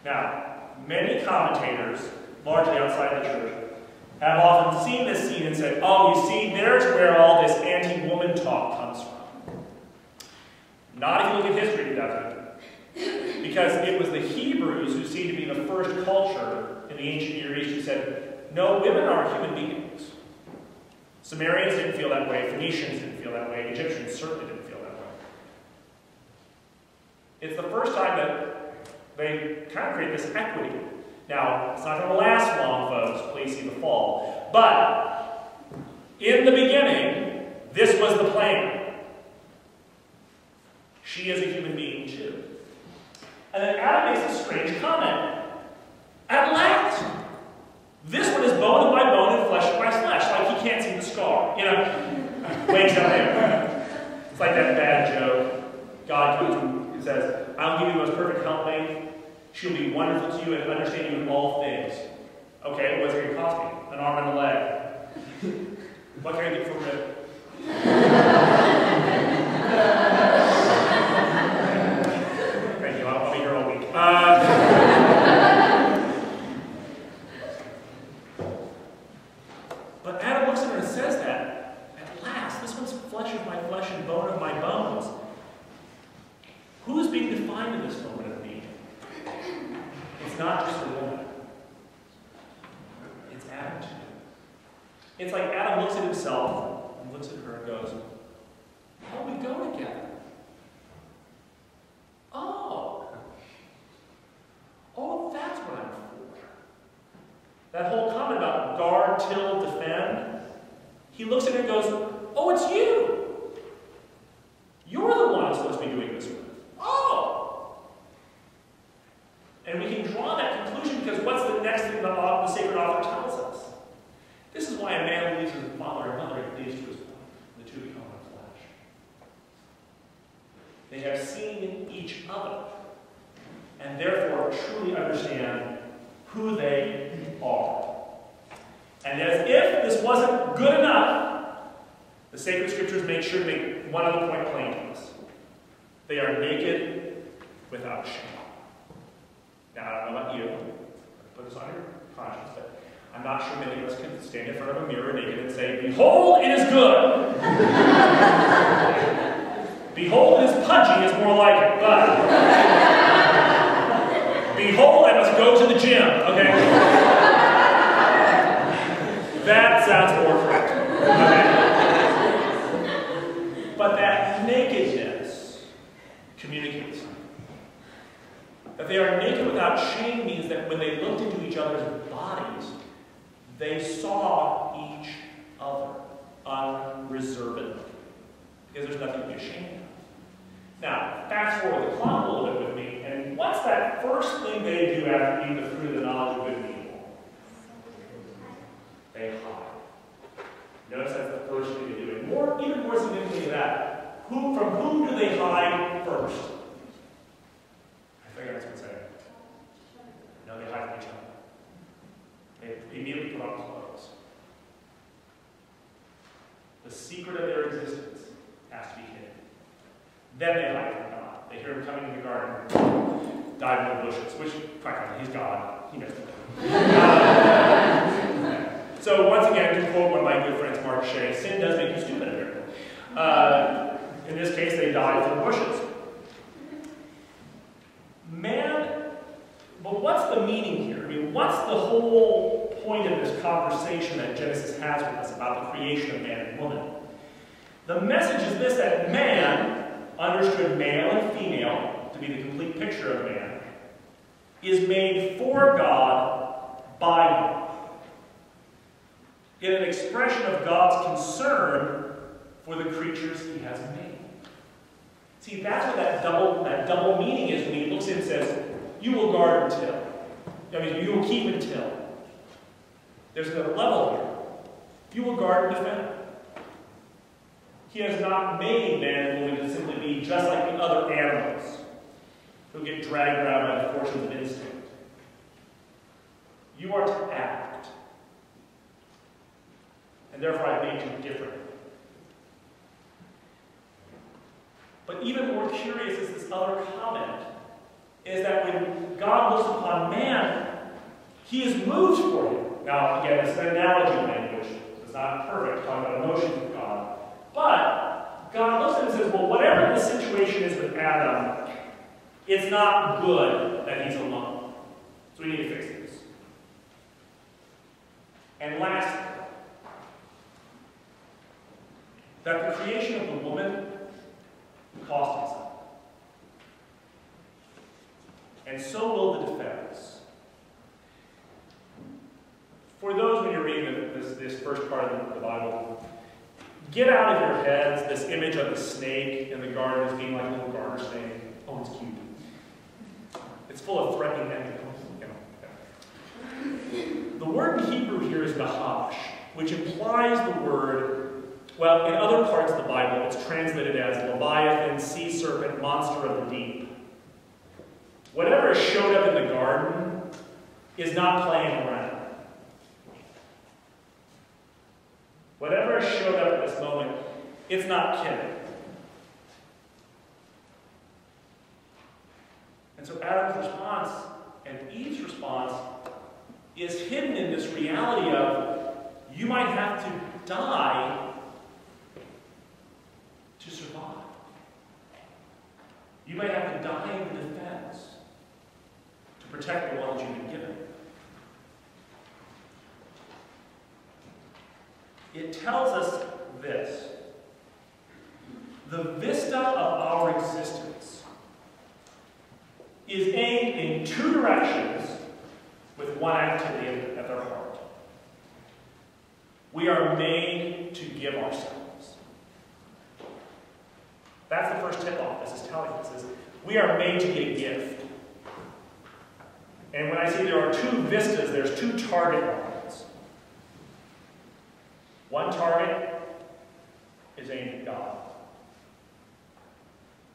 Now, many commentators, largely outside the church, have often seen this scene and said, oh, you see, there's where all this anti-woman talk comes from. Not if you look at history, it doesn't. Because it was the Hebrews who seemed to be the first culture in the ancient Near East who said, no, women are human beings. Sumerians didn't feel that way, Phoenicians didn't feel that way, Egyptians certainly didn't feel that way. It's the first time that they kind of create this equity. Now, it's not going to last long, folks. Please see the fall. But, in the beginning, this was the plan. She is a human being, too. And then Adam makes a strange comment. At last! This one is bone of my bone and flesh of my flesh. Like he can't see the scar. You know? Waits out there. It's like that bad joke. God comes and says, I'll give you the most perfect helpmate. She'll be wonderful to you and understand you in all things. Okay, what's it going to cost me? An arm and a leg. What can I get for rib? Thank you, I'll be here all week. But Adam looks at her and says that, at last, this one's flesh of my flesh and bone of my bones. Who's being defined in this moment of need? It's not just a woman. It's Adam too. It's like Adam looks at himself and looks at her and goes, how do we go together? Oh, that's what I'm for. That whole comment about guard, till, defend, he looks at it and goes, oh, it's you. You're the one who's supposed to be doing this with. Oh! And we can draw that conclusion because what's the next thing the sacred author tells us? This is why a man leaves his father and mother and cleaves to his wife. The two become one flesh. They have seen each other and therefore truly understand who they are. And as if this wasn't good enough, the sacred scriptures make sure to make one other point plain to us. They are naked without shame. Now, I don't know about you. Put this on your conscience, but I'm not sure many of us can stand in front of a mirror naked and say, behold, it is good. Behold, it is pudgy is more like it, but behold, I must go to the gym, okay? That sounds more correct. Okay? But that nakedness communicates something. That they are naked without shame means that when they looked into each other's bodies, they saw each other unreservedly. Because there's nothing to be ashamed of. Now, fast forward the clock a little bit with me, and what's that first thing they do after eating the fruit of the knowledge of good and evil? They hide. Notice that's the first thing they do. And even more significantly than that, from whom do they hide first? I figured I was going to say it. No, they hide from each other. They immediately put on clothes. The secret of their existence has to be hidden. Then they hide from God. They hear him coming in the garden, dive in the bushes, which, frankly, he's God. He knows that. So, once again, to quote one of my good friends, Mark Shea, sin does make you stupid, apparently. In this case, they dive through bushes. Man, but what's the meaning here? I mean, what's the whole point of this conversation that Genesis has with us about the creation of man and woman? The message is this, that man, understood male and female to be the complete picture of man, is made for God by him. In an expression of God's concern for the creatures he has made. See, that's what that double meaning is when he looks in and says, you will guard and till. I mean, you will keep and till. There's another level here. You will guard and defend. He has not made man and woman to simply be just like the other animals who get dragged around by the forces of instinct. You are to act. And therefore I've made you different. But even more curious is this other comment is that when God looks upon man, he is moved for him. Now, again, it's an analogy language. It's not perfect, talking about emotions of God. But God looks at it and says, well, whatever the situation is with Adam, it's not good that he's alone. So we need to fix this. And lastly, that the creation of the woman cost him something. And so will the defense. For those, when you're reading this first part of the Bible, get out of your heads this image of the snake in the garden as being like a little garter snake. Oh, it's cute. It's full of threatening energy. The word in Hebrew here is nahash, which implies the word, well, in other parts of the Bible, it's translated as Leviathan, sea serpent, monster of the deep. Whatever showed up in the garden is not playing around. Whatever showed up at this moment, it's not kidding. And so Adam's response and Eve's response is hidden in this reality of you might have to die to survive. You might have to die in defense to protect the ones you've been given. It tells us this. The vista of our existence is aimed in two directions with one activity at their heart. We are made to give ourselves. That's the first tip-off this is telling us. Is we are made to be a gift. And when I say there are two vistas, there's two target lines. One target is aimed at God.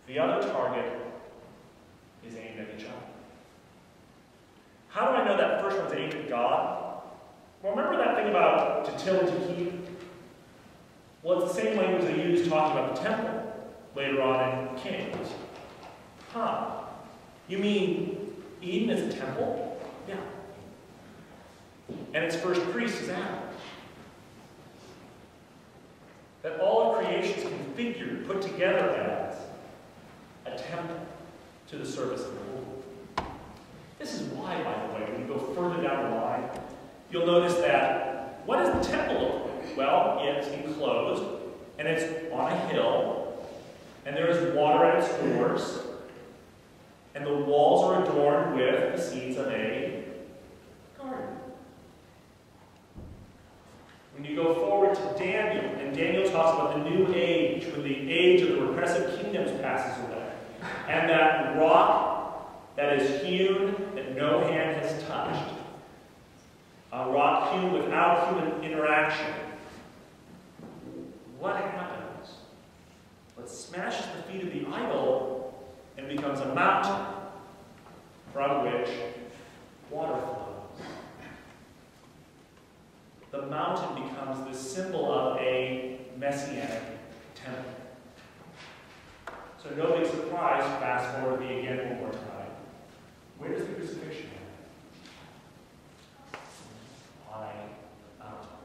The other target is aimed at each other. How do I know that first one's aimed at God? Well, remember that thing about to till and to keep? Well, it's the same language they use talking about the temple later on in Kings. You mean Eden is a temple? Yeah. And its first priest is Adam. That all of creation is configured, put together as a temple to the service of the Lord. This is why, by the way, when you go further down the line, you'll notice that what does the temple look like? Well, it's enclosed, and it's on a hill, and there is water at its doors, and the walls are adorned with the scenes of a garden. When you go forward to Daniel, and Daniel talks about the new age, when the age of the repressive kingdoms passes away, and that rock that is hewn that no hand has touched, a rock hewn without human interaction. What happens? What smashes the feet of the idol and becomes a mountain from which water flows. The mountain becomes the symbol of a messianic temple. So no big surprise, fast forward me again one more time. Where does the crucifixion happen? On a mountain.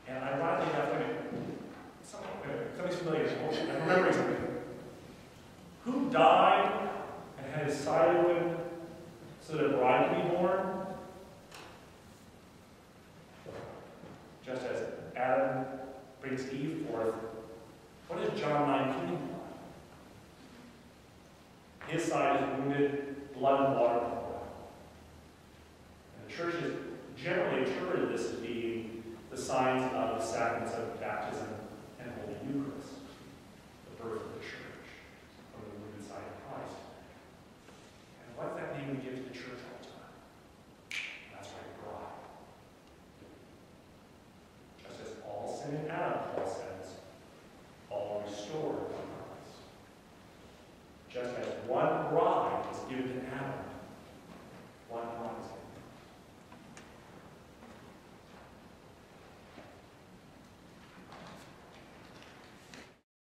And ironically enough, somebody's familiar. I'm remembering something. Who died and had his side open so that a bride could be born? Just as Adam brings Eve forth, what does John 19 imply? His side is wounded, blood and water pour out. And the church has generally interpreted this as being the signs of the sacraments of baptism